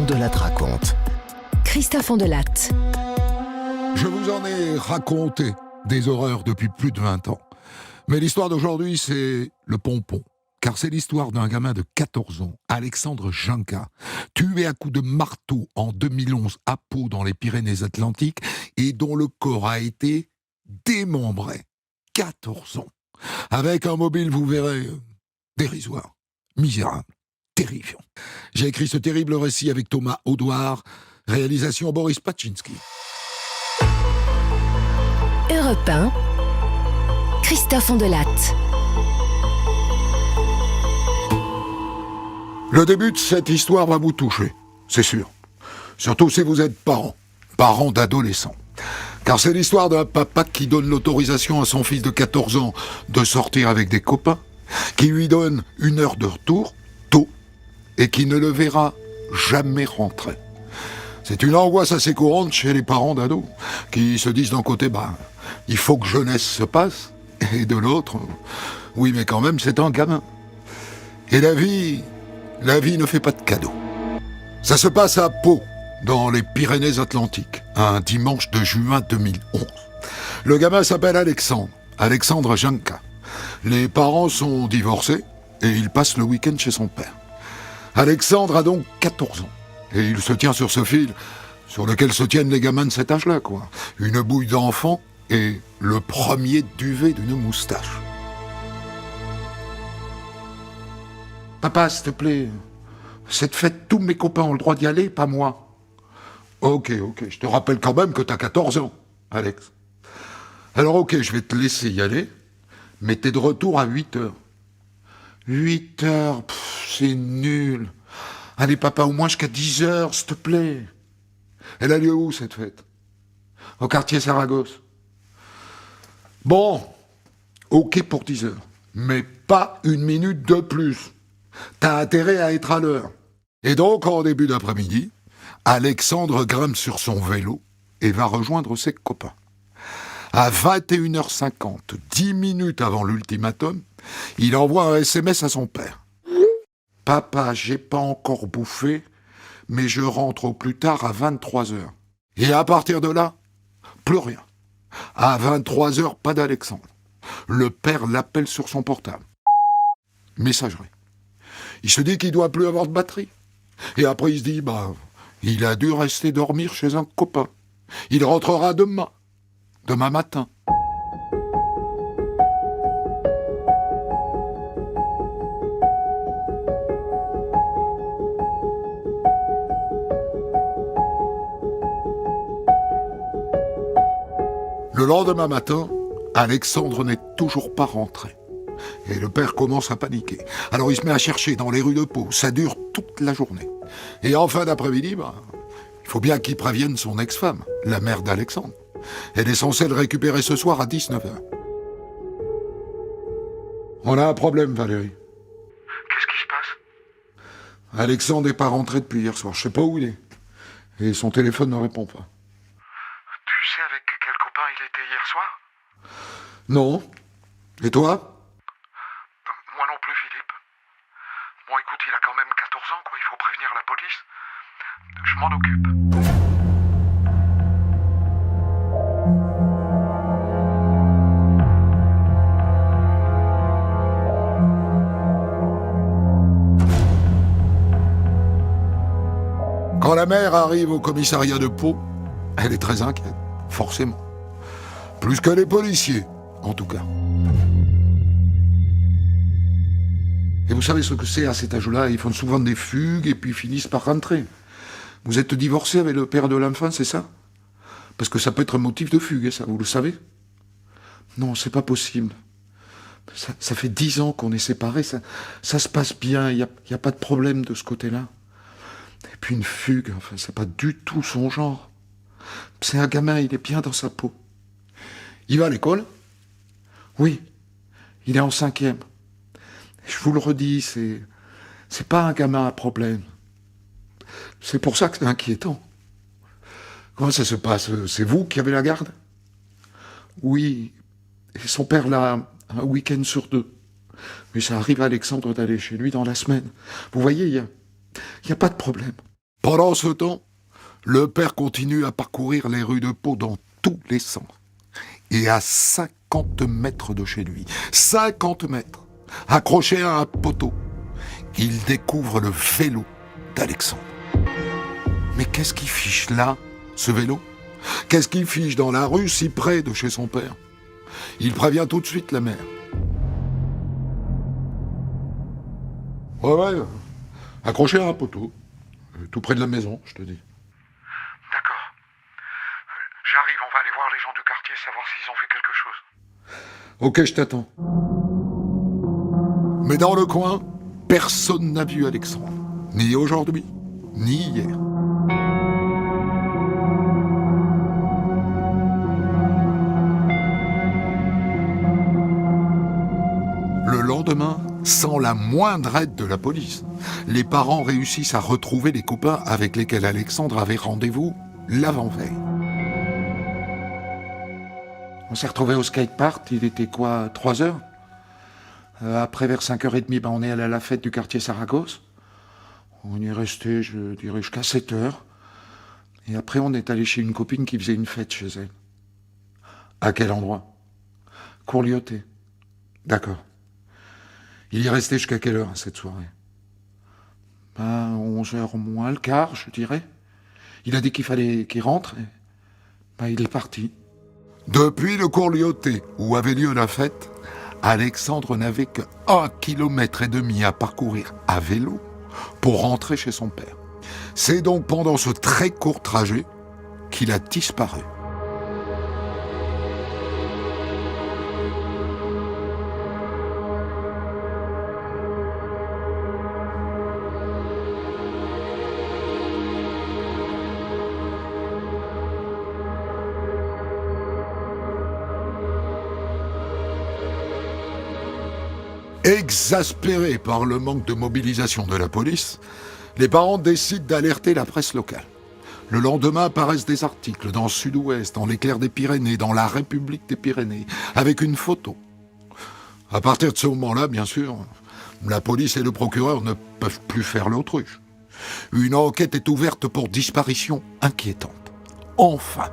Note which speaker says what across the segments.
Speaker 1: Ondelatte raconte.
Speaker 2: Christophe Ondelatte.
Speaker 3: Je vous en ai raconté des horreurs depuis plus de 20 ans. Mais l'histoire d'aujourd'hui, c'est le pompon. Car c'est l'histoire d'un gamin de 14 ans, Alexandre Janka, tué à coups de marteau en 2011 à Pau dans les Pyrénées-Atlantiques et dont le corps a été démembré. 14 ans. Avec un mobile, vous verrez, dérisoire, misérable, terrifiant. J'ai écrit ce terrible récit avec Thomas Audouard, réalisation Boris Paczynski.
Speaker 2: Europe 1, Christophe Ondelatte.
Speaker 3: Le début de cette histoire va vous toucher, c'est sûr. Surtout si vous êtes parents d'adolescents. Car c'est l'histoire d'un papa qui donne l'autorisation à son fils de 14 ans de sortir avec des copains, qui lui donne 1 heure de retour, tôt, et qui ne le verra jamais rentrer. C'est une angoisse assez courante chez les parents d'ados, qui se disent d'un côté, il faut que jeunesse se passe, et de l'autre, oui mais quand même c'est un gamin. Et la vie ne fait pas de cadeaux. Ça se passe à Pau, dans les Pyrénées-Atlantiques, un dimanche de juin 2011. Le gamin s'appelle Alexandre Janka. Les parents sont divorcés et il passe le week-end chez son père. Alexandre a donc 14 ans et il se tient sur ce fil sur lequel se tiennent les gamins de cet âge-là, quoi. Une bouille d'enfant et le premier duvet d'une moustache. Papa, s'il te plaît, cette fête, tous mes copains ont le droit d'y aller, pas moi. Ok, je te rappelle quand même que t'as 14 ans, Alex. Alors ok, je vais te laisser y aller, mais t'es de retour à 8 heures. 8 heures, c'est nul. Allez papa, au moins jusqu'à 10 heures, s'il te plaît. Elle a lieu où, cette fête? Au quartier Saragosse. Bon, ok pour 10 heures, mais pas 1 minute de plus. T'as intérêt à être à l'heure. Et donc, en début d'après-midi, Alexandre grimpe sur son vélo et va rejoindre ses copains. À 21h50, 10 minutes avant l'ultimatum, il envoie un SMS à son père. « Papa, j'ai pas encore bouffé, mais je rentre au plus tard à 23h. » Et à partir de là, plus rien. À 23h, pas d'Alexandre. Le père l'appelle sur son portable. Messagerie. Il se dit qu'il doit plus avoir de batterie. Et après, il se dit, il a dû rester dormir chez un copain. Il rentrera demain matin. Le lendemain matin, Alexandre n'est toujours pas rentré. Et le père commence à paniquer. Alors il se met à chercher dans les rues de Pau. Ça dure toute la journée. Et en fin d'après-midi, il faut bien qu'il prévienne son ex-femme, la mère d'Alexandre. Elle est censée le récupérer ce soir à 19h. On a un problème, Valérie.
Speaker 4: Qu'est-ce qui se passe?
Speaker 3: Alexandre n'est pas rentré depuis hier soir. Je sais pas où il est. Et son téléphone ne répond pas.
Speaker 4: Tu sais avec quel copain il était hier soir?
Speaker 3: Non. Et toi?
Speaker 4: Moi non plus, Philippe. Bon, écoute, il a quand même 14 ans, quoi. Il faut prévenir la police. Je m'en occupe.
Speaker 3: Quand la mère arrive au commissariat de Pau, elle est très inquiète, forcément. Plus que les policiers, en tout cas. Et vous savez ce que c'est à cet âge-là? Ils font souvent des fugues et puis finissent par rentrer. Vous êtes divorcé avec le père de l'enfant, c'est ça? Parce que ça peut être un motif de fugue, ça, vous le savez? Non, c'est pas possible. Ça fait 10 ans qu'on est séparés, ça se passe bien, il y a pas de problème de ce côté-là. Et puis une fugue, c'est pas du tout son genre. C'est un gamin, il est bien dans sa peau. Il va à l'école? Oui, il est en 5e. Je vous le redis, c'est pas un gamin à problème. C'est pour ça que c'est inquiétant. Comment ça se passe? C'est vous qui avez la garde? Oui, et son père l'a un week-end sur 2. Mais ça arrive à Alexandre d'aller chez lui dans la semaine. Vous voyez, il y a pas de problème. Pendant ce temps, le père continue à parcourir les rues de Pau dans tous les sens. Et à 50 mètres de chez lui, 50 mètres, accroché à un poteau, il découvre le vélo d'Alexandre. Mais qu'est-ce qu'il fiche là, ce vélo? Qu'est-ce qu'il fiche dans la rue si près de chez son père? Il prévient tout de suite la mère. Ouais, accroché à un poteau, tout près de la maison, je te dis.
Speaker 4: D'accord. J'arrive, on va aller voir les gens du quartier, savoir s'ils ont fait quelque chose.
Speaker 3: Ok, je t'attends. Mais dans le coin, personne n'a vu Alexandre. Ni aujourd'hui, ni hier. Le lendemain, sans la moindre aide de la police, les parents réussissent à retrouver les copains avec lesquels Alexandre avait rendez-vous l'avant-veille. On s'est retrouvés au skatepark, il était quoi, 3 heures? Après, vers 5h30, on est allé à la fête du quartier Saragosse. On y est resté, je dirais, jusqu'à 7h. Et après, on est allé chez une copine qui faisait une fête chez elle. À quel endroit? Courlioté. D'accord. Il y est resté jusqu'à quelle heure, cette soirée? 11h moins le quart, je dirais. Il a dit qu'il fallait qu'il rentre. Et il est parti. Depuis le Courlioté, où avait lieu la fête, Alexandre n'avait que 1,5 km à parcourir à vélo pour rentrer chez son père. C'est donc pendant ce très court trajet qu'il a disparu. Exaspérés par le manque de mobilisation de la police, les parents décident d'alerter la presse locale. Le lendemain apparaissent des articles dans Sud-Ouest, dans l'Éclair des Pyrénées, dans la République des Pyrénées, avec une photo. À partir de ce moment-là, bien sûr, la police et le procureur ne peuvent plus faire l'autruche. Une enquête est ouverte pour disparition inquiétante. Enfin.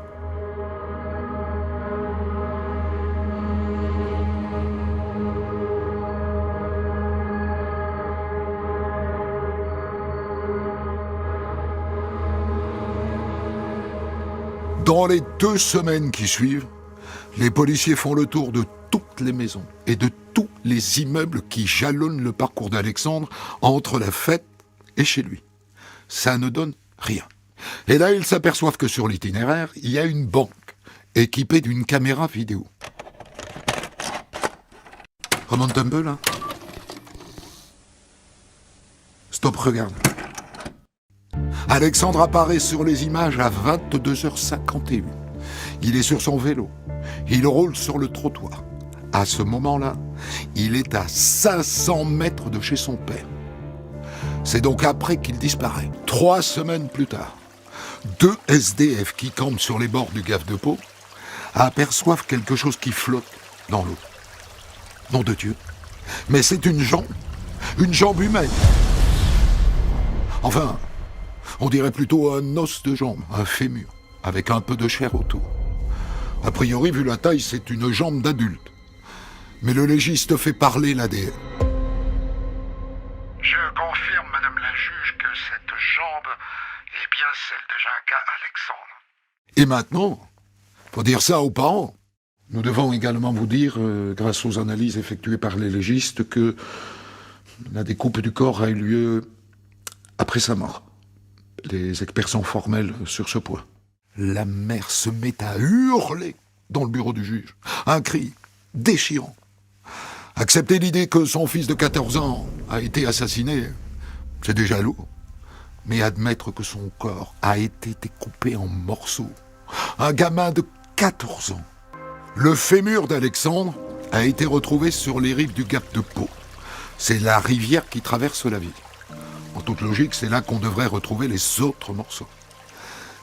Speaker 3: Dans les 2 semaines qui suivent, les policiers font le tour de toutes les maisons et de tous les immeubles qui jalonnent le parcours d'Alexandre entre la fête et chez lui. Ça ne donne rien. Et là, ils s'aperçoivent que sur l'itinéraire, il y a une banque équipée d'une caméra vidéo. Remonte un peu, là. Stop, regarde. Alexandre apparaît sur les images à 22h51. Il est sur son vélo. Il roule sur le trottoir. À ce moment-là, il est à 500 mètres de chez son père. C'est donc après qu'il disparaît. 3 semaines plus tard, 2 SDF qui campent sur les bords du Gave de Pau aperçoivent quelque chose qui flotte dans l'eau. Nom de Dieu. Mais c'est une jambe humaine. Enfin, on dirait plutôt un os de jambe, un fémur, avec un peu de chair autour. A priori, vu la taille, c'est une jambe d'adulte. Mais le légiste fait parler l'ADN.
Speaker 4: Je confirme, madame la juge, que cette jambe est bien celle de Ginka Alexandre.
Speaker 3: Et maintenant, faut dire ça aux parents. Nous devons également vous dire, grâce aux analyses effectuées par les légistes, que la découpe du corps a eu lieu après sa mort. Les experts sont formels sur ce point. La mère se met à hurler dans le bureau du juge. Un cri déchirant. Accepter l'idée que son fils de 14 ans a été assassiné, c'est déjà lourd. Mais admettre que son corps a été découpé en morceaux. Un gamin de 14 ans. Le fémur d'Alexandre a été retrouvé sur les rives du Gave de Pau. C'est la rivière qui traverse la ville. En toute logique, c'est là qu'on devrait retrouver les autres morceaux.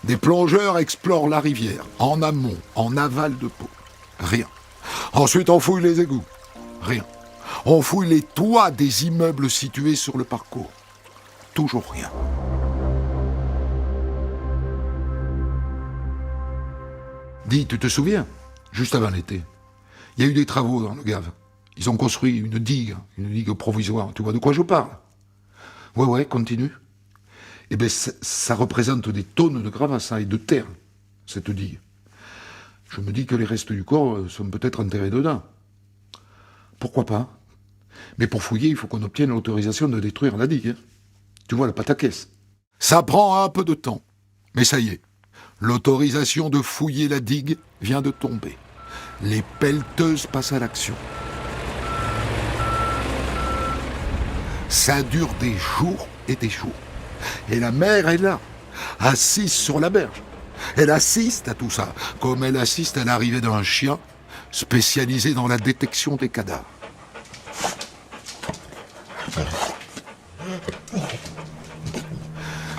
Speaker 3: Des plongeurs explorent la rivière, en amont, en aval de Pau. Rien. Ensuite, on fouille les égouts. Rien. On fouille les toits des immeubles situés sur le parcours. Toujours rien. Dis, tu te souviens, juste avant l'été, il y a eu des travaux dans le Gave. Ils ont construit une digue provisoire. Tu vois de quoi je parle? Ouais, continue. Eh bien, ça représente des tonnes de gravats et de terre, cette digue. Je me dis que les restes du corps sont peut-être enterrés dedans. Pourquoi pas? Mais pour fouiller, il faut qu'on obtienne l'autorisation de détruire la digue. Tu vois, la pataquès. Ça prend un peu de temps. Mais ça y est, l'autorisation de fouiller la digue vient de tomber. Les pelleteuses passent à l'action. Ça dure des jours et des jours. Et la mère est là, assise sur la berge. Elle assiste à tout ça, comme elle assiste à l'arrivée d'un chien spécialisé dans la détection des cadavres.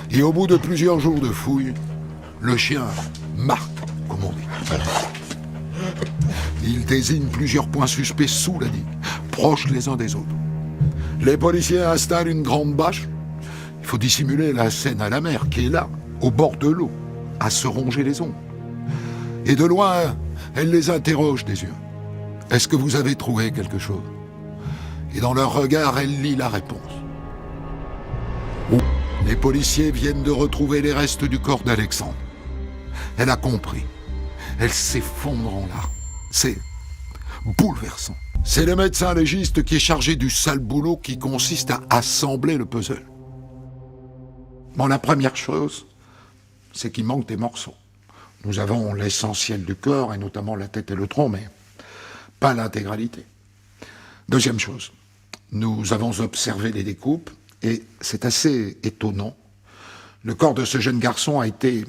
Speaker 3: Et au bout de plusieurs jours de fouilles, le chien marque, comme on dit. Il désigne plusieurs points suspects sous la digue, proches les uns des autres. Les policiers installent une grande bâche. Il faut dissimuler la scène à la mer qui est là, au bord de l'eau, à se ronger les ongles. Et de loin, elle les interroge des yeux. Est-ce que vous avez trouvé quelque chose? Et dans leur regard, elle lit la réponse. Les policiers viennent de retrouver les restes du corps d'Alexandre. Elle a compris. Elle s'effondre en larmes. C'est bouleversant. C'est le médecin légiste qui est chargé du sale boulot qui consiste à assembler le puzzle. Bon, la première chose, c'est qu'il manque des morceaux. Nous avons l'essentiel du corps, et notamment la tête et le tronc, mais pas l'intégralité. Deuxième chose, nous avons observé les découpes, et c'est assez étonnant. Le corps de ce jeune garçon a été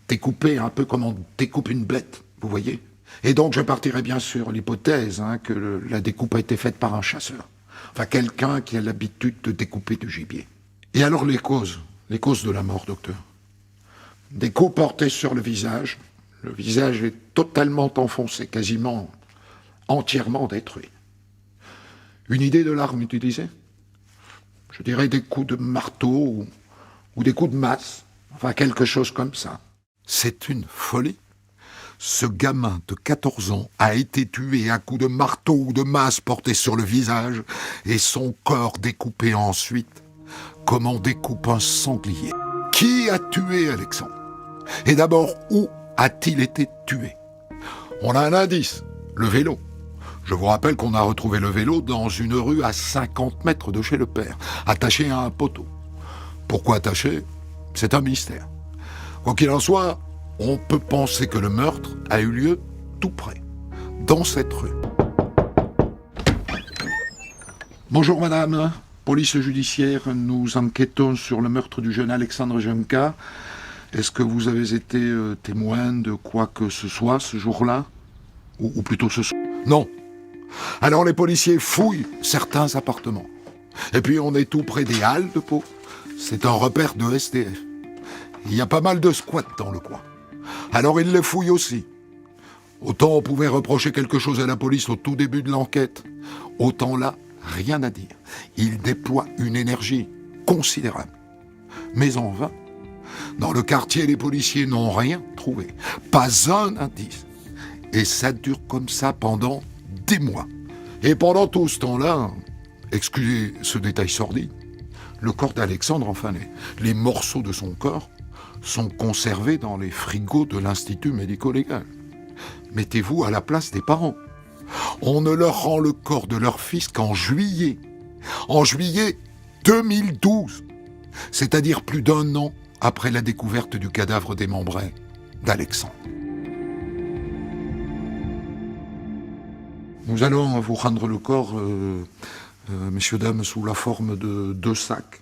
Speaker 3: découpé un peu comme on découpe une bête, vous voyez. Et donc je partirai bien sûr l'hypothèse que la découpe a été faite par un chasseur. Enfin, quelqu'un qui a l'habitude de découper du gibier. Et alors les causes de la mort, docteur? Des coups portés sur le visage. Le visage est totalement enfoncé, quasiment entièrement détruit. Une idée de l'arme utilisée? Je dirais des coups de marteau ou des coups de masse. Enfin, quelque chose comme ça. C'est une folie. Ce gamin de 14 ans a été tué à coups de marteau ou de masse portés sur le visage et son corps découpé ensuite comme on découpe un sanglier. Qui a tué Alexandre? Et d'abord, où a-t-il été tué? On a un indice, le vélo. Je vous rappelle qu'on a retrouvé le vélo dans une rue à 50 mètres de chez le père, attaché à un poteau. Pourquoi attaché? C'est un mystère. Quoi qu'il en soit, on peut penser que le meurtre a eu lieu tout près, dans cette rue. Bonjour madame, police judiciaire, nous enquêtons sur le meurtre du jeune Alexandre Junca. Est-ce que vous avez été témoin de quoi que ce soit ce jour-là? Ou plutôt ce soir? Non. Alors les policiers fouillent certains appartements. Et puis on est tout près des Halles de Pau. C'est un repère de SDF. Il y a pas mal de squats dans le coin. Alors ils les fouillent aussi. Autant on pouvait reprocher quelque chose à la police au tout début de l'enquête, autant là, rien à dire. Ils déploient une énergie considérable. Mais en vain. Dans le quartier, les policiers n'ont rien trouvé. Pas un indice. Et ça dure comme ça pendant des mois. Et pendant tout ce temps-là, excusez ce détail sordide, le corps d'Alexandre, enfin les morceaux de son corps, sont conservés dans les frigos de l'Institut médico-légal. Mettez-vous à la place des parents. On ne leur rend le corps de leur fils qu'en juillet. En juillet 2012. C'est-à-dire plus d'1 an après la découverte du cadavre démembré d'Alexandre. Nous allons vous rendre le corps, messieurs, dames, sous la forme de 2 sacs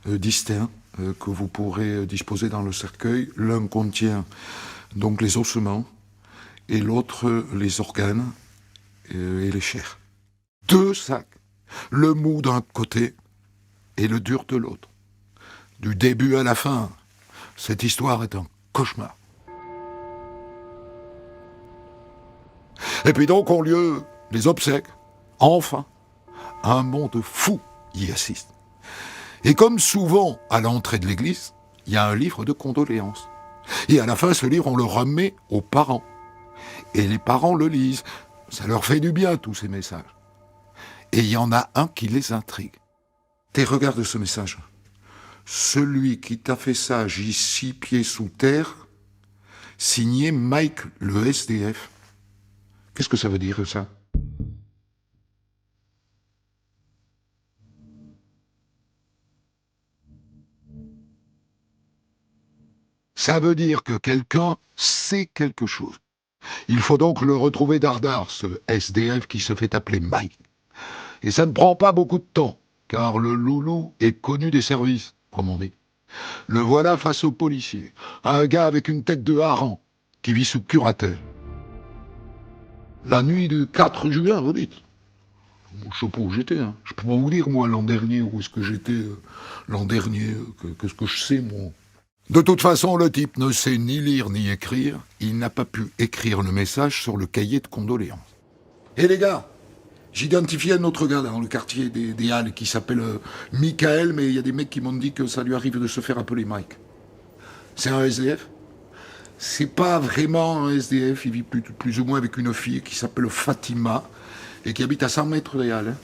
Speaker 3: distincts que vous pourrez disposer dans le cercueil. L'un contient donc les ossements et l'autre les organes et les chairs. 2 sacs, le mou d'un côté et le dur de l'autre. Du début à la fin, cette histoire est un cauchemar. Et puis donc ont lieu les obsèques. Enfin, un monde fou y assiste. Et comme souvent à l'entrée de l'église, il y a un livre de condoléances. Et à la fin, ce livre, on le remet aux parents. Et les parents le lisent. Ça leur fait du bien, tous ces messages. Et il y en a un qui les intrigue. Regarde ce message. Celui qui t'a fait ça agit 6 pieds sous terre, signé Mike le SDF. Qu'est-ce que ça veut dire, ça? Ça veut dire que quelqu'un sait quelque chose. Il faut donc le retrouver dardard, ce SDF qui se fait appeler Mike. Et ça ne prend pas beaucoup de temps, car le loulou est connu des services, comme on dit. Le voilà face au policier, un gars avec une tête de hareng, qui vit sous curatelle. La nuit du 4 juin, vous dites? Je sais pas où j'étais, hein. Je peux pas vous dire, moi, l'an dernier, où est-ce que j'étais l'an dernier, qu'est-ce que je sais, moi. De toute façon, le type ne sait ni lire ni écrire. Il n'a pas pu écrire le message sur le cahier de condoléances. Et les gars, j'identifie un autre gars dans le quartier des Halles qui s'appelle Michael, mais il y a des mecs qui m'ont dit que ça lui arrive de se faire appeler Mike. C'est un SDF. C'est pas vraiment un SDF, il vit plus ou moins avec une fille qui s'appelle Fatima et qui habite à 100 mètres des Halles.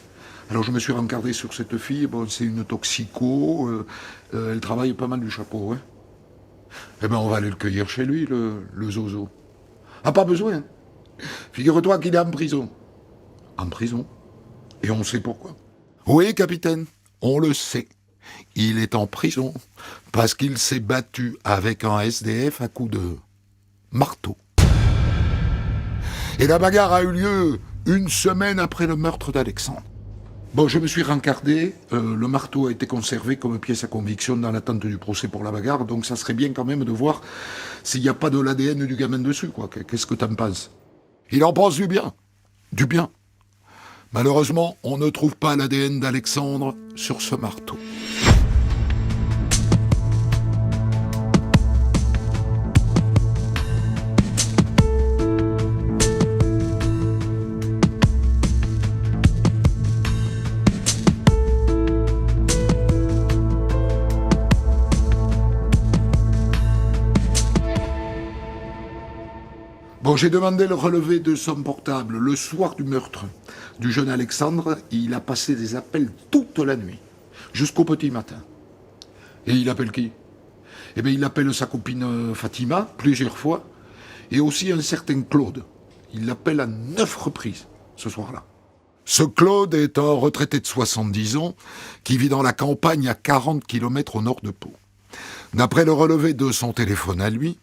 Speaker 3: Alors je me suis rencardé sur cette fille, bon, c'est une toxico, elle travaille pas mal du chapeau, hein. Eh ben on va aller le cueillir chez lui, le zozo. Ah, pas besoin. Figure-toi qu'il est en prison. En prison? Et on sait pourquoi. Oui, capitaine, on le sait. Il est en prison parce qu'il s'est battu avec un SDF à coups de marteau. Et la bagarre a eu lieu 1 semaine après le meurtre d'Alexandre. Bon, je me suis rencardé, le marteau a été conservé comme pièce à conviction dans l'attente du procès pour la bagarre, donc ça serait bien quand même de voir s'il n'y a pas de l'ADN du gamin dessus, quoi. Qu'est-ce que t'en penses? Il en pense du bien. Du bien. Malheureusement, on ne trouve pas l'ADN d'Alexandre sur ce marteau. Bon, j'ai demandé le relevé de son portable. Le soir du meurtre du jeune Alexandre, il a passé des appels toute la nuit, jusqu'au petit matin. Et il appelle qui? Eh bien, il appelle sa copine Fatima, plusieurs fois, et aussi un certain Claude. Il l'appelle à 9 reprises, ce soir-là. Ce Claude est un retraité de 70 ans, qui vit dans la campagne à 40 km au nord de Pau. D'après le relevé de son téléphone à lui,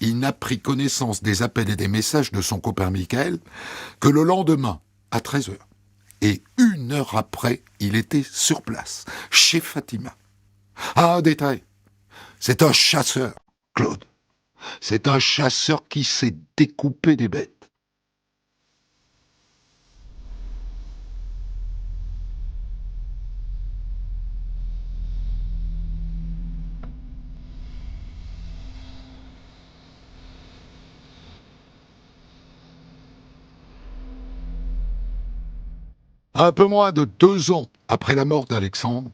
Speaker 3: il n'a pris connaissance des appels et des messages de son copain Michael que le lendemain, à 13h. Et 1 heure après, il était sur place, chez Fatima. Ah, un détail. C'est un chasseur, Claude. C'est un chasseur qui sait découper des bêtes. Un peu moins de 2 ans après la mort d'Alexandre,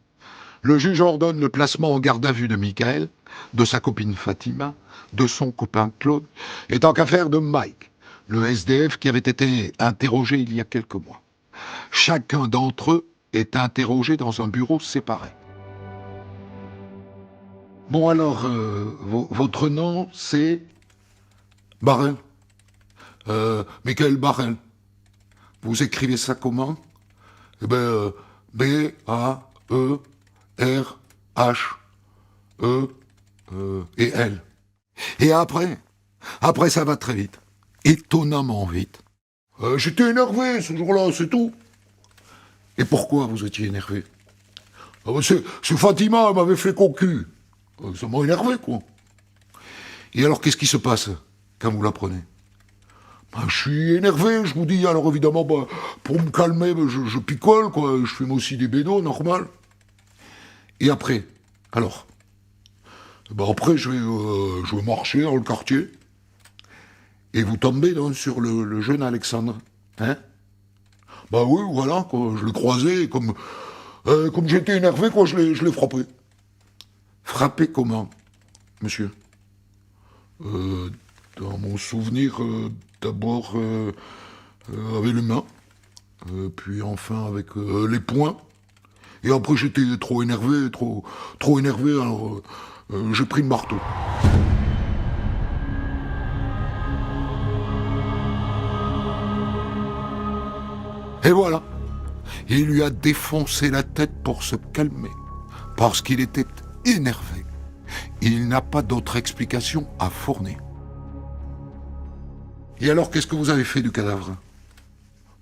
Speaker 3: le juge ordonne le placement en garde à vue de Michael, de sa copine Fatima, de son copain Claude, et tant qu'à faire de Mike, le SDF qui avait été interrogé il y a quelques mois. Chacun d'entre eux est interrogé dans un bureau séparé. Bon alors, votre nom c'est Barrel. Michael Barrel. Vous écrivez ça comment? Eh ben, B-A-E-R-H-E-E-L. Et après ça va très vite. Étonnamment vite. J'étais énervé ce jour-là, c'est tout. Et pourquoi vous étiez énervé? C'est Fatima, elle m'avait fait cocu. Ça m'a énervé, quoi. Et alors, qu'est-ce qui se passe quand vous l'apprenez? Je suis énervé, je vous dis, alors évidemment, pour me calmer, je picole, quoi, je fume aussi des bédos, normal. Et après, alors, après, je vais marcher dans le quartier, et vous tombez donc sur le jeune Alexandre, hein? Oui, voilà, quoi, je l'ai croisé, comme j'étais énervé, quoi, je l'ai frappé. Frappé comment, monsieur? Dans mon souvenir, D'abord avec les mains, puis enfin avec les poings. Et après j'étais trop énervé, alors j'ai pris le marteau. Et voilà, il lui a défoncé la tête pour se calmer, parce qu'il était énervé. Il n'a pas d'autre explication à fournir. Et alors, qu'est-ce que vous avez fait du cadavre?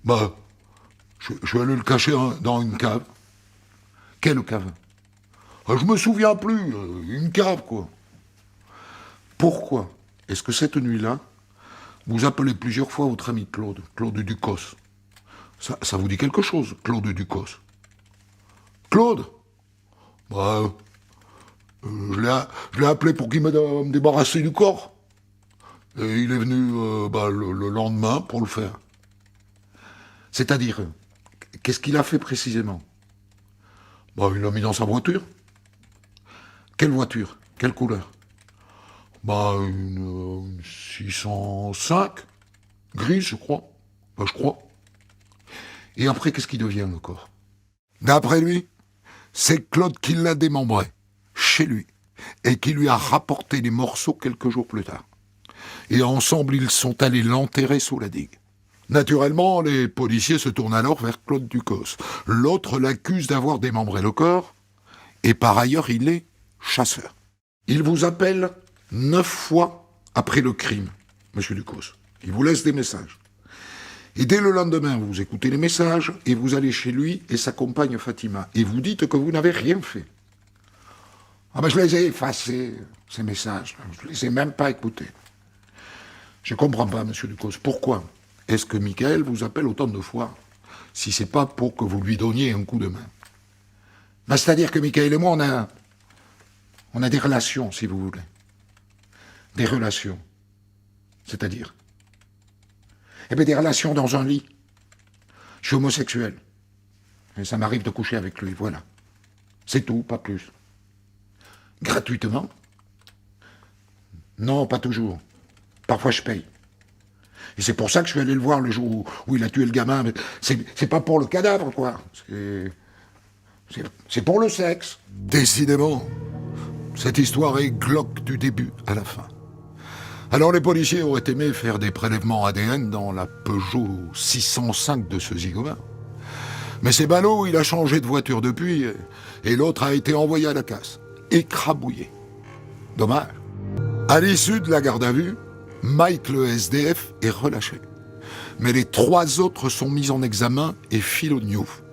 Speaker 3: Bah, je suis allé le cacher dans une cave. Quelle cave? Je me souviens plus, une cave, quoi. Pourquoi est-ce que cette nuit-là, vous appelez plusieurs fois votre ami Claude Ducos? Ça vous dit quelque chose, Claude Ducos? Claude? Bah, je l'ai appelé pour qu'il m'aide à me débarrasser du corps. Et il est venu le lendemain pour le faire. C'est-à-dire, qu'est-ce qu'il a fait précisément? Bah, il l'a mis dans sa voiture. Quelle voiture? Quelle couleur? Bah, une 605, grise, je crois. Bah, je crois. Et après, qu'est-ce qui devient le corps? D'après lui, c'est Claude qui l'a démembré, chez lui, et qui lui a rapporté les morceaux quelques jours plus tard. Et ensemble, ils sont allés l'enterrer sous la digue. Naturellement, les policiers se tournent alors vers Claude Ducos. L'autre l'accuse d'avoir démembré le corps, et par ailleurs, il est chasseur. Il vous appelle 9 fois après le crime, monsieur Ducos. Il vous laisse des messages. Et dès le lendemain, vous écoutez les messages, et vous allez chez lui et sa compagne Fatima, et vous dites que vous n'avez rien fait. Ah ben je les ai effacés, ces messages, je les ai même pas écoutés. Je comprends pas, monsieur Ducos, pourquoi est-ce que Michael vous appelle autant de fois, si c'est pas pour que vous lui donniez un coup de main? Ben, c'est-à-dire que Michael et moi, on a des relations, si vous voulez. Des relations. C'est-à-dire? Eh bien, des relations dans un lit. Je suis homosexuel. Et ça m'arrive de coucher avec lui, voilà. C'est tout, pas plus. Gratuitement? Non, pas toujours. Parfois, je paye. Et c'est pour ça que je suis allé le voir le jour où il a tué le gamin. Mais c'est pas pour le cadavre, quoi. C'est pour le sexe. Décidément, cette histoire est glauque du début à la fin. Alors les policiers auraient aimé faire des prélèvements ADN dans la Peugeot 605 de ce zigomain. Mais c'est ballot, il a changé de voiture depuis, et l'autre a été envoyé à la casse, écrabouillé. Dommage. À l'issue de la garde à vue, Mike le SDF est relâché. Mais les 3 autres sont mis en examen et filent au gnouf.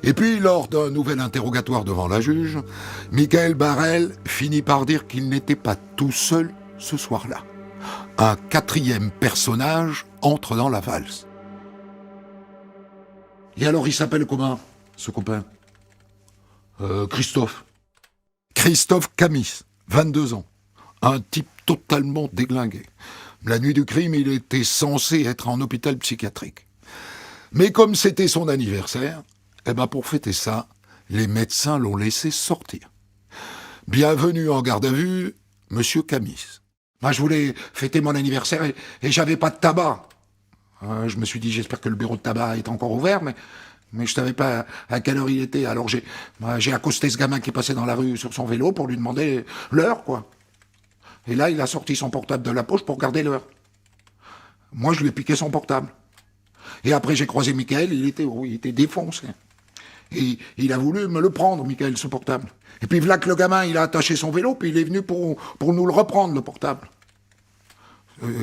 Speaker 3: Et puis, lors d'un nouvel interrogatoire devant la juge, Michael Barrel finit par dire qu'il n'était pas tout seul ce soir-là. Un 4e personnage entre dans la valse. Et alors, il s'appelle comment, ce copain? Christophe. Christophe Camis, 22 ans. Un type totalement déglingué. La nuit du crime, il était censé être en hôpital psychiatrique. Mais comme c'était son anniversaire, eh ben pour fêter ça, les médecins l'ont laissé sortir. Bienvenue en garde à vue, monsieur Camis. Moi, je voulais fêter mon anniversaire et j'avais pas de tabac. Je me suis dit, j'espère que le bureau de tabac est encore ouvert, mais je savais pas à quelle heure il était. Alors j'ai accosté ce gamin qui passait dans la rue sur son vélo pour lui demander l'heure, quoi. Et là, il a sorti son portable de la poche pour regarder l'heure. Moi, je lui ai piqué son portable. Et après, j'ai croisé Michael, il était défoncé. Et il a voulu me le prendre, Michael, ce portable. Et puis voilà que le gamin, il a attaché son vélo, puis il est venu pour nous le reprendre, le portable.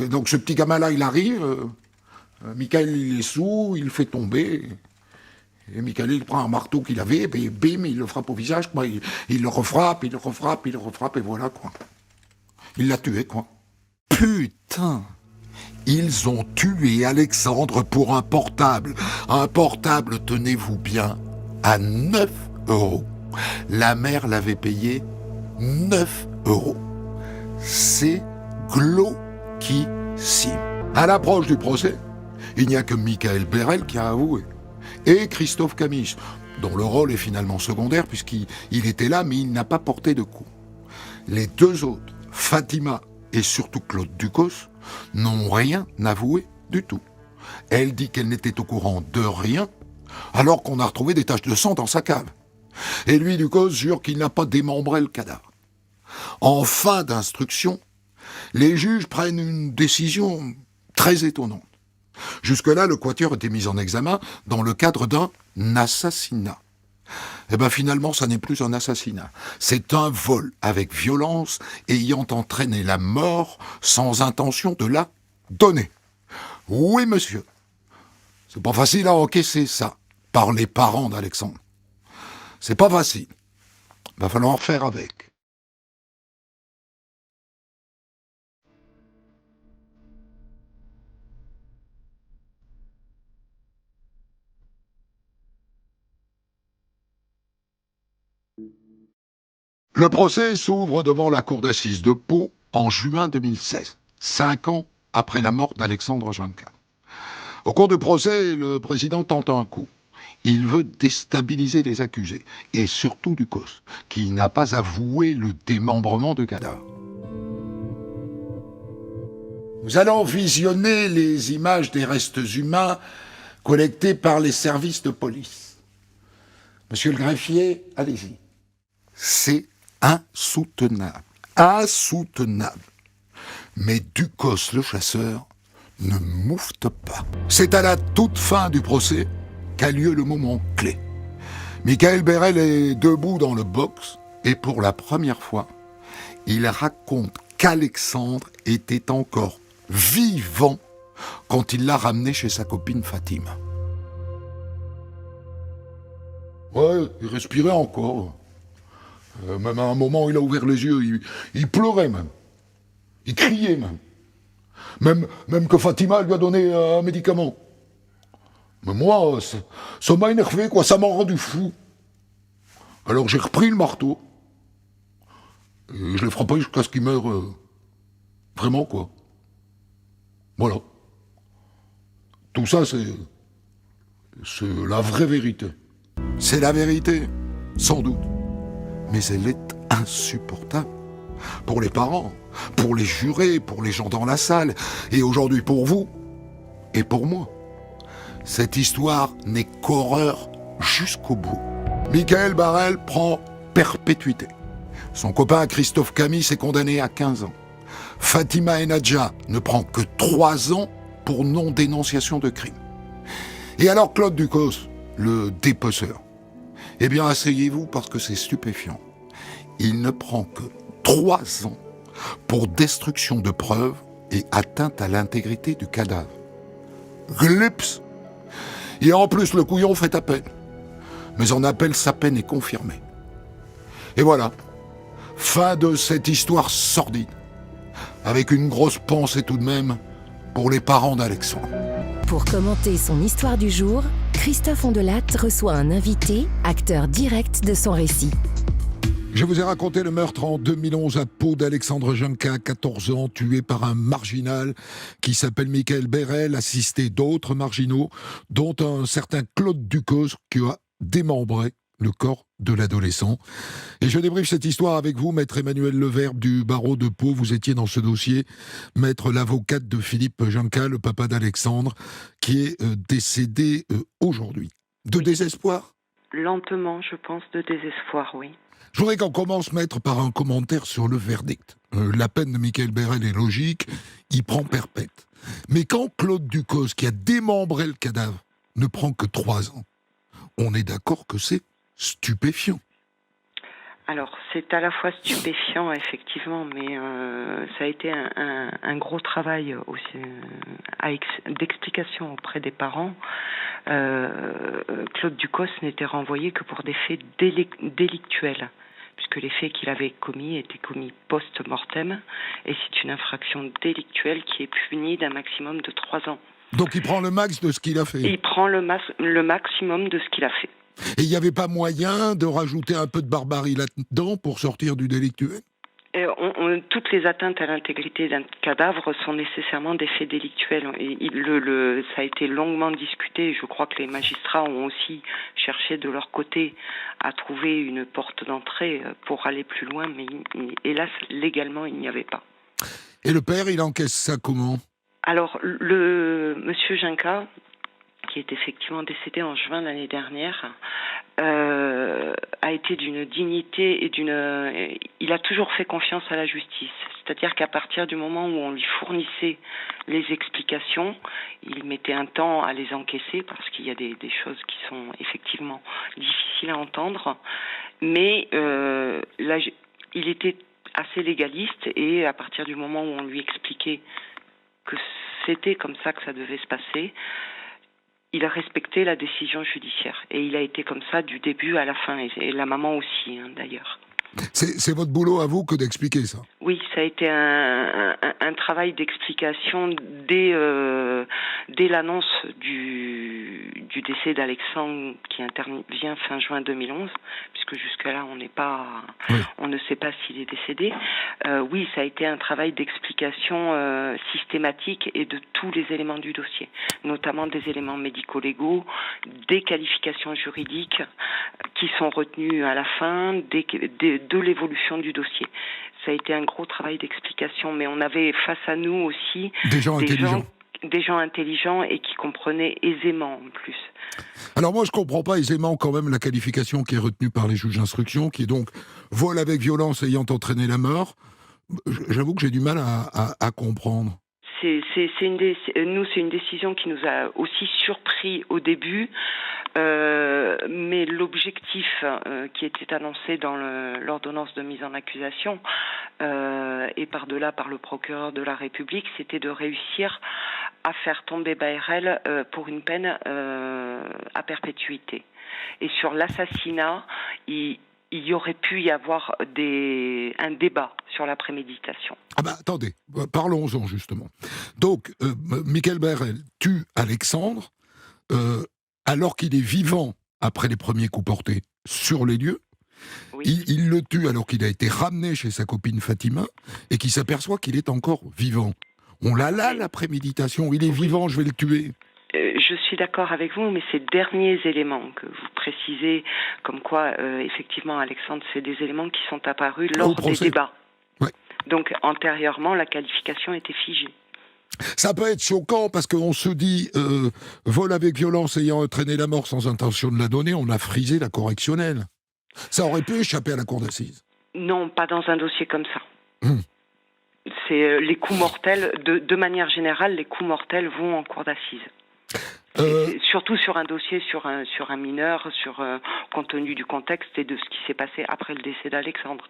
Speaker 3: Donc ce petit gamin-là, il arrive, Michael, il est sous, il le fait tomber, et Michael, il prend un marteau qu'il avait, et puis bim, il le frappe au visage, quoi. Il le refrappe, il le refrappe, il le refrappe, et voilà, quoi. Il l'a tué, quoi. Putain! Ils ont tué Alexandre pour un portable. Un portable, tenez-vous bien, à 9 €. La mère l'avait payé 9 €. C'est glauquissime. À l'approche du procès, il n'y a que Michael Barrel qui a avoué. Et Christophe Camis, dont le rôle est finalement secondaire puisqu'il était là, mais il n'a pas porté de coup. Les 2 autres, Fatima et surtout Claude Ducos, n'ont rien avoué du tout. Elle dit qu'elle n'était au courant de rien, alors qu'on a retrouvé des taches de sang dans sa cave. Et lui, Ducos, jure qu'il n'a pas démembré le cadavre. En fin d'instruction, les juges prennent une décision très étonnante. Jusque-là, le quatuor était mis en examen dans le cadre d'un assassinat. Eh bien, finalement, ça n'est plus un assassinat. C'est un vol avec violence ayant entraîné la mort sans intention de la donner. Oui, monsieur. C'est pas facile à encaisser, ça, par les parents d'Alexandre. C'est pas facile. Va falloir faire avec. Le procès s'ouvre devant la cour d'assises de Pau en juin 2016, 5 ans après la mort d'Alexandre Janka. Au cours du procès, le président tente un coup. Il veut déstabiliser les accusés, et surtout Ducos, qui n'a pas avoué le démembrement de cadavre. Nous allons visionner les images des restes humains collectés par les services de police. Monsieur le greffier, allez-y. C'est insoutenable. Insoutenable. Mais Ducos, le chasseur, ne moufte pas. C'est à la toute fin du procès qu'a lieu le moment clé. Michael Bérel est debout dans le box et pour la première fois, il raconte qu'Alexandre était encore vivant quand il l'a ramené chez sa copine Fatima. Ouais, il respirait encore. Même à un moment où il a ouvert les yeux, il pleurait même. Il criait même. Même que Fatima lui a donné un médicament. Mais moi, ça m'a énervé, quoi, ça m'a rendu fou. Alors j'ai repris le marteau. Et je l'ai frappé jusqu'à ce qu'il meure. Vraiment, quoi. Voilà. Tout ça, c'est la vraie vérité. C'est la vérité, sans doute. Mais elle est insupportable. Pour les parents, pour les jurés, pour les gens dans la salle, et aujourd'hui pour vous, et pour moi. Cette histoire n'est qu'horreur jusqu'au bout. Michael Bérel prend perpétuité. Son copain Christophe Camille s'est condamné à 15 ans. Fatima Enadja ne prend que 3 ans pour non-dénonciation de crime. Et alors Claude Ducos, le dépeceur, eh bien asseyez-vous parce que c'est stupéfiant. Il ne prend que 3 ans pour destruction de preuves et atteinte à l'intégrité du cadavre. Glups! Et en plus, le couillon fait appel. Mais en appel, sa peine est confirmée. Et voilà, fin de cette histoire sordide, avec une grosse pensée tout de même pour les parents d'Alexandre.
Speaker 2: Pour commenter son histoire du jour, Christophe Ondelat reçoit un invité, acteur direct de son récit.
Speaker 3: Je vous ai raconté le meurtre en 2011 à Pau d'Alexandre Janka, 14 ans, tué par un marginal qui s'appelle Michael Bérel, assisté d'autres marginaux, dont un certain Claude Ducos qui a démembré le corps de l'adolescent. Et je débriefe cette histoire avec vous, maître Emmanuel Leverbe du barreau de Pau. Vous étiez dans ce dossier, maître l'avocate de Philippe Janka, le papa d'Alexandre, qui est décédé aujourd'hui. De désespoir ?
Speaker 1: Lentement, je pense, de désespoir, oui.
Speaker 3: Je voudrais qu'on commence, maître, par un commentaire sur le verdict. La peine de Michael Bérel est logique, il prend perpète. Mais quand Claude Ducos, qui a démembré le cadavre, ne prend que 3 ans, on est d'accord que c'est stupéfiant.
Speaker 1: Alors, c'est à la fois stupéfiant, effectivement, mais ça a été un gros travail aussi, d'explication auprès des parents. Claude Ducos n'était renvoyé que pour des faits délictuels, puisque les faits qu'il avait commis étaient commis post-mortem, et c'est une infraction délictuelle qui est punie d'un maximum de 3 ans.
Speaker 3: Donc il prend le max de ce qu'il a fait.
Speaker 1: Il prend le maximum de ce qu'il a fait.
Speaker 3: Et il n'y avait pas moyen de rajouter un peu de barbarie là-dedans pour sortir du délictuel ?
Speaker 1: Toutes les atteintes à l'intégrité d'un cadavre sont nécessairement des faits délictuels. Et ça a été longuement discuté. Je crois que les magistrats ont aussi cherché de leur côté à trouver une porte d'entrée pour aller plus loin, mais hélas, légalement, il n'y avait pas.
Speaker 3: Et le père, il encaisse ça comment?
Speaker 1: Alors, le monsieur Ginca, qui est effectivement décédé en juin l'année dernière, a été d'une dignité et il a toujours fait confiance à la justice. C'est-à-dire qu'à partir du moment où on lui fournissait les explications, il mettait un temps à les encaisser parce qu'il y a des choses qui sont effectivement difficiles à entendre. Mais là, il était assez légaliste et à partir du moment où on lui expliquait que c'était comme ça que ça devait se passer, il a respecté la décision judiciaire. Et il a été comme ça du début à la fin. Et la maman aussi, d'ailleurs.
Speaker 3: C'est votre boulot à vous que d'expliquer ça?
Speaker 1: Oui, ça a été un travail d'explication dès l'annonce du décès d'Alexandre qui intervient fin juin 2011, puisque jusque-là on ne sait pas s'il est décédé. Oui, ça a été un travail d'explication systématique et de tous les éléments du dossier, notamment des éléments médico-légaux, des qualifications juridiques qui sont retenues à la fin, de l'évolution du dossier. Ça a été un gros travail d'explication, mais on avait face à nous aussi
Speaker 3: des gens
Speaker 1: intelligents et qui comprenaient aisément en plus.
Speaker 3: Alors moi je comprends pas aisément quand même la qualification qui est retenue par les juges d'instruction, qui est donc vol avec violence ayant entraîné la mort. J'avoue que j'ai du mal à comprendre.
Speaker 1: C'est une décision qui nous a aussi surpris au début, mais l'objectif qui était annoncé dans l'ordonnance de mise en accusation et par-delà par le procureur de la République, c'était de réussir à faire tomber Baërel pour une peine à perpétuité. Et sur l'assassinat, il y aurait pu y avoir un débat sur la préméditation.
Speaker 3: Ah bah attendez, parlons-en justement. Donc, Mickaël Baërel tue Alexandre alors qu'il est vivant après les premiers coups portés sur les lieux. Oui. Il le tue alors qu'il a été ramené chez sa copine Fatima et qu'il s'aperçoit qu'il est encore vivant. On l'a là, la préméditation, il est vivant, je vais le tuer.
Speaker 1: Je suis d'accord avec vous, mais ces derniers éléments que vous précisez, comme quoi, effectivement, Alexandre, c'est des éléments qui sont apparus lors des débats.
Speaker 3: Ouais.
Speaker 1: Donc, antérieurement, la qualification était figée.
Speaker 3: Ça peut être choquant parce qu'on se dit vol avec violence ayant entraîné la mort sans intention de la donner, on a frisé la correctionnelle. Ça aurait pu échapper à la cour d'assises.
Speaker 1: Non, pas dans un dossier comme ça. C'est les coups mortels, de manière générale, les coups mortels vont en cour d'assises. Surtout sur un dossier, sur un mineur, compte tenu du contexte et de ce qui s'est passé après le décès d'Alexandre.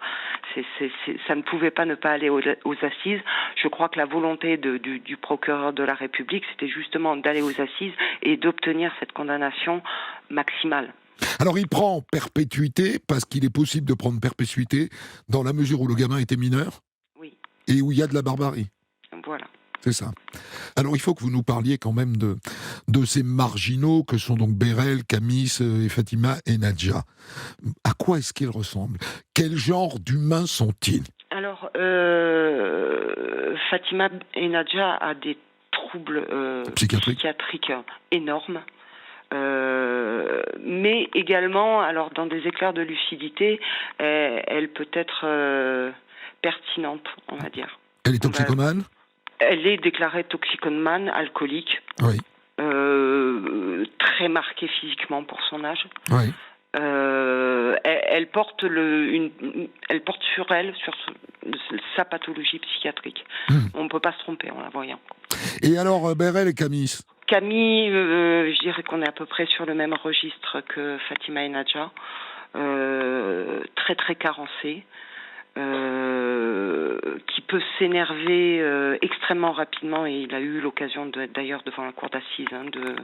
Speaker 1: Ça ne pouvait pas ne pas aller aux assises. Je crois que la volonté du procureur de la République, c'était justement d'aller aux assises et d'obtenir cette condamnation maximale.
Speaker 3: Alors il prend perpétuité parce qu'il est possible de prendre perpétuité dans la mesure où le gamin était mineur.
Speaker 1: Oui.
Speaker 3: Et où il y a de la barbarie.
Speaker 1: Voilà.
Speaker 3: C'est ça. Alors il faut que vous nous parliez quand même de ces marginaux que sont donc Baërel, Camis et Fatima et Nadja. À quoi est-ce qu'ils ressemblent? Quel genre d'humains sont-ils?
Speaker 1: Alors, Fatima et Nadja a des troubles psychiatriques énormes. Mais également, alors dans des éclairs de lucidité, elle peut être pertinente, on va dire.
Speaker 3: Elle est toxicomane?
Speaker 1: Elle est déclarée toxicomane, alcoolique,
Speaker 3: oui.
Speaker 1: Très marquée physiquement pour son âge.
Speaker 3: Oui.
Speaker 1: Elle porte sur elle, sa pathologie psychiatrique. On ne peut pas se tromper en la voyant.
Speaker 3: Et alors, Baërel et Camis?
Speaker 1: Camille, je dirais qu'on est à peu près sur le même registre que Fatima et Nadja. Très très carencée. Qui peut s'énerver extrêmement rapidement, et il a eu l'occasion d'ailleurs devant la cour d'assises de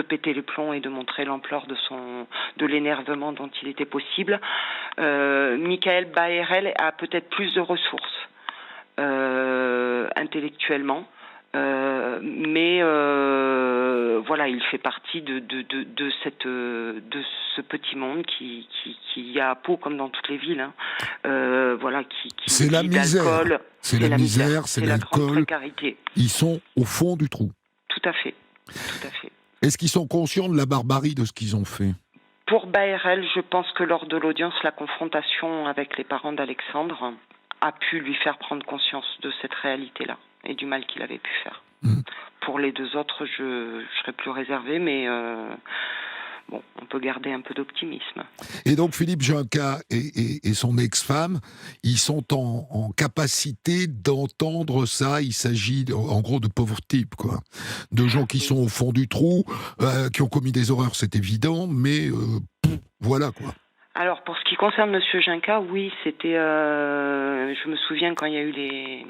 Speaker 1: péter les plombs et de montrer l'ampleur de l'énervement dont il était possible. Mickaël Baërel a peut-être plus de ressources intellectuellement, mais voilà, il fait partie de ce petit monde qui a peau comme dans toutes les villes, voilà,
Speaker 3: c'est la misère, c'est la misère, c'est l'alcool,
Speaker 1: précarité.
Speaker 3: Ils sont au fond du trou.
Speaker 1: Tout à fait, tout à fait.
Speaker 3: Est-ce qu'ils sont conscients de la barbarie de ce qu'ils ont fait?
Speaker 1: Pour Baërel, je pense que lors de l'audience, la confrontation avec les parents d'Alexandre, a pu lui faire prendre conscience de cette réalité-là et du mal qu'il avait pu faire. Pour les deux autres, je serais plus réservée, mais bon, on peut garder un peu d'optimisme.
Speaker 3: Et donc Philippe Junca et son ex-femme, ils sont en capacité d'entendre ça. Il s'agit en gros de pauvres types, quoi. De gens qui sont au fond du trou, qui ont commis des horreurs, c'est évident, mais voilà, quoi.
Speaker 1: Alors, pour ce qui concerne Monsieur Junca, oui, c'était... je me souviens quand il y a eu les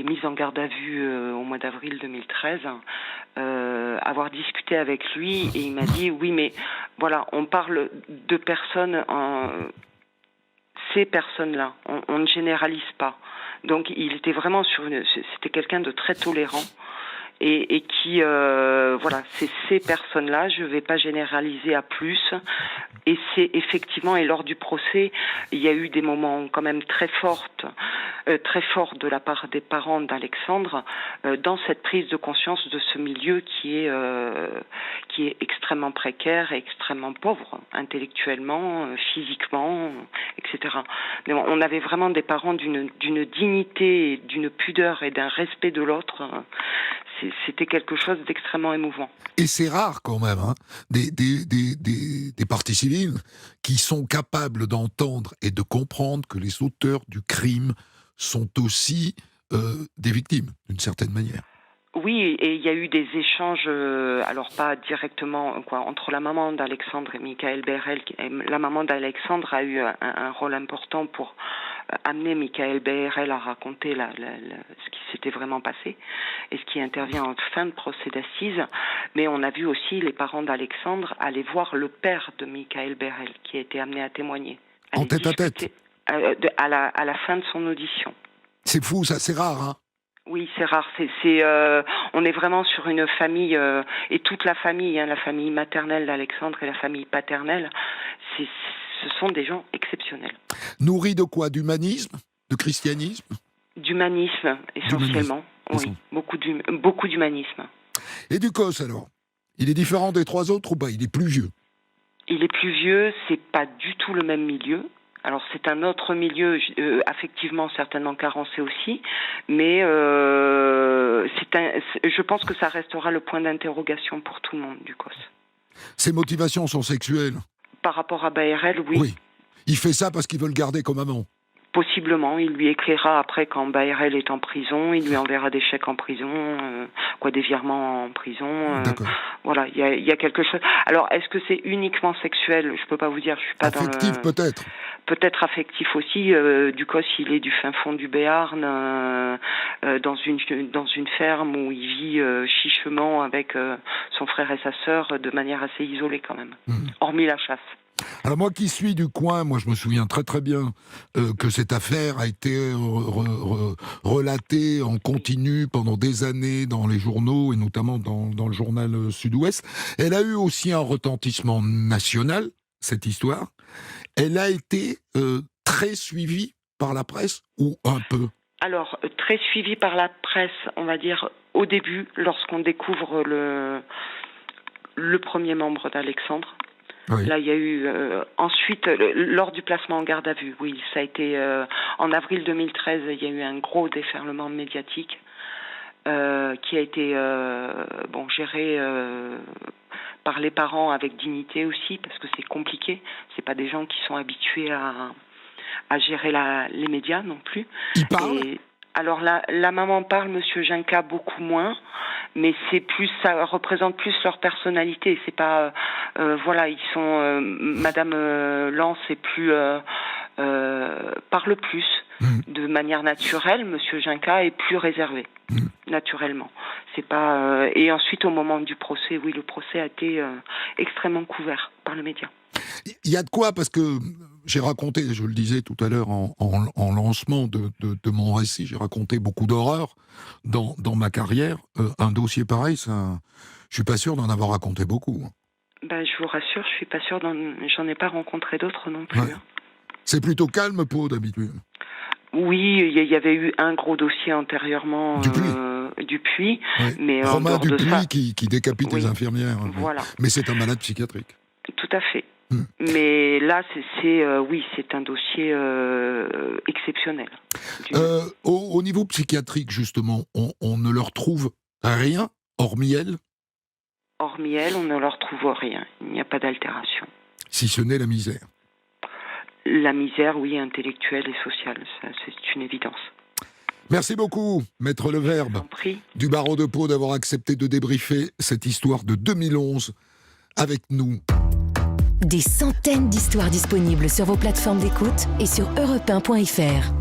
Speaker 1: mises en garde à vue au mois d'avril 2013, avoir discuté avec lui, et il m'a dit, oui, mais voilà, on parle de personnes, ces personnes-là, on ne généralise pas. Donc, il était vraiment c'était quelqu'un de très tolérant. Et qui, voilà, c'est ces personnes-là, je ne vais pas généraliser à plus. Et c'est effectivement, et lors du procès, il y a eu des moments quand même très forts de la part des parents d'Alexandre, dans cette prise de conscience de ce milieu qui est extrêmement précaire et extrêmement pauvre, intellectuellement, physiquement, etc. Mais on avait vraiment des parents d'une dignité, d'une pudeur et d'un respect de l'autre. C'était quelque chose d'extrêmement émouvant.
Speaker 3: Et c'est rare quand même, hein, des parties civiles qui sont capables d'entendre et de comprendre que les auteurs du crime sont aussi des victimes, d'une certaine manière.
Speaker 1: Oui, et il y a eu des échanges, alors pas directement, entre la maman d'Alexandre et Michael Berel. La maman d'Alexandre a eu un rôle important pour amener Michael Berel à raconter ce qui s'était vraiment passé et ce qui intervient en fin de procès d'assises. Mais on a vu aussi les parents d'Alexandre aller voir le père de Michael Berel, qui a été amené à témoigner.
Speaker 3: En tête à tête.
Speaker 1: À la fin de son audition.
Speaker 3: C'est fou, ça, c'est rare, hein.
Speaker 1: Oui, c'est rare. On est vraiment sur une famille, et toute la famille, hein, la famille maternelle d'Alexandre et la famille paternelle, ce sont des gens exceptionnels.
Speaker 3: Nourris de quoi? D'humanisme? De christianisme?
Speaker 1: D'humanisme, essentiellement. Oui, beaucoup d'humanisme.
Speaker 3: Et Ducos, alors? Il est différent des trois autres ou pas? Il est plus vieux?
Speaker 1: Il est plus vieux, c'est pas du tout le même milieu. Alors c'est un autre milieu, affectivement certainement carencé aussi, mais je pense que ça restera le point d'interrogation pour tout le monde, Ducos.
Speaker 3: Ses motivations sont sexuelles?
Speaker 1: Par rapport à Baërel, oui.
Speaker 3: Oui. Il fait ça parce qu'il veut le garder comme amant?
Speaker 1: Possiblement, il lui écrira après quand Baërel est en prison, il lui enverra des chèques en prison, des virements en prison. Voilà, il y a quelque chose. Alors, est-ce que c'est uniquement sexuel? Je peux pas vous dire, je suis pas
Speaker 3: affectif,
Speaker 1: dans
Speaker 3: peut-être.
Speaker 1: Peut-être affectif aussi. Ducos, il est du fin fond du Béarn, dans une ferme où il vit chichement avec son frère et sa sœur de manière assez isolée quand même, hormis la chasse.
Speaker 3: Alors moi qui suis du coin, moi je me souviens très très bien que cette affaire a été relatée en continu pendant des années dans les journaux et notamment dans le journal Sud-Ouest. Elle a eu aussi un retentissement national, cette histoire. Elle a été très suivie par la presse ou un peu?
Speaker 1: Alors, très suivie par la presse, on va dire au début, lorsqu'on découvre le premier membre d'Alexandre. Oui. Là, il y a eu ensuite, lors du placement en garde à vue, oui, ça a été en avril 2013, il y a eu un gros déferlement médiatique qui a été géré par les parents avec dignité aussi, parce que c'est compliqué. C'est pas des gens qui sont habitués à gérer les médias non plus.
Speaker 3: Ils parlent.
Speaker 1: Alors la maman parle, Monsieur Junca beaucoup moins, mais ça représente plus leur personnalité. C'est pas, ils sont. Madame Lance est plus parle plus de manière naturelle. Monsieur Junca est plus réservé naturellement. C'est pas. Et ensuite au moment du procès, oui, le procès a été extrêmement couvert par les médias.
Speaker 3: Il y a de quoi, parce que j'ai raconté, je le disais tout à l'heure en lancement de mon récit, j'ai raconté beaucoup d'horreurs dans ma carrière. Un dossier pareil, ça, je suis pas sûr d'en avoir raconté beaucoup.
Speaker 1: Je vous rassure, je suis pas sûr, j'en ai pas rencontré d'autres non plus. Ouais.
Speaker 3: C'est plutôt calme, Pau, d'habitude.
Speaker 1: Oui, il y avait eu un gros dossier antérieurement. Dupuis,
Speaker 3: oui.
Speaker 1: Mais
Speaker 3: Romain
Speaker 1: en dehors
Speaker 3: Dupuis
Speaker 1: de ça,
Speaker 3: qui décapite les infirmières.
Speaker 1: Voilà.
Speaker 3: Mais c'est un malade psychiatrique.
Speaker 1: Tout à fait. Mais là, oui, c'est un dossier exceptionnel.
Speaker 3: Au niveau psychiatrique, justement, on ne leur trouve rien, hormis elle?
Speaker 1: Hormis elle, on ne leur trouve rien. Il n'y a pas d'altération.
Speaker 3: Si ce n'est la misère.
Speaker 1: La misère, oui, intellectuelle et sociale, ça, c'est une évidence.
Speaker 3: Merci beaucoup, Maître Leverbe, du barreau de Pau, d'avoir accepté de débriefer cette histoire de 2011 avec nous.
Speaker 2: Des centaines d'histoires disponibles sur vos plateformes d'écoute et sur europe1.fr.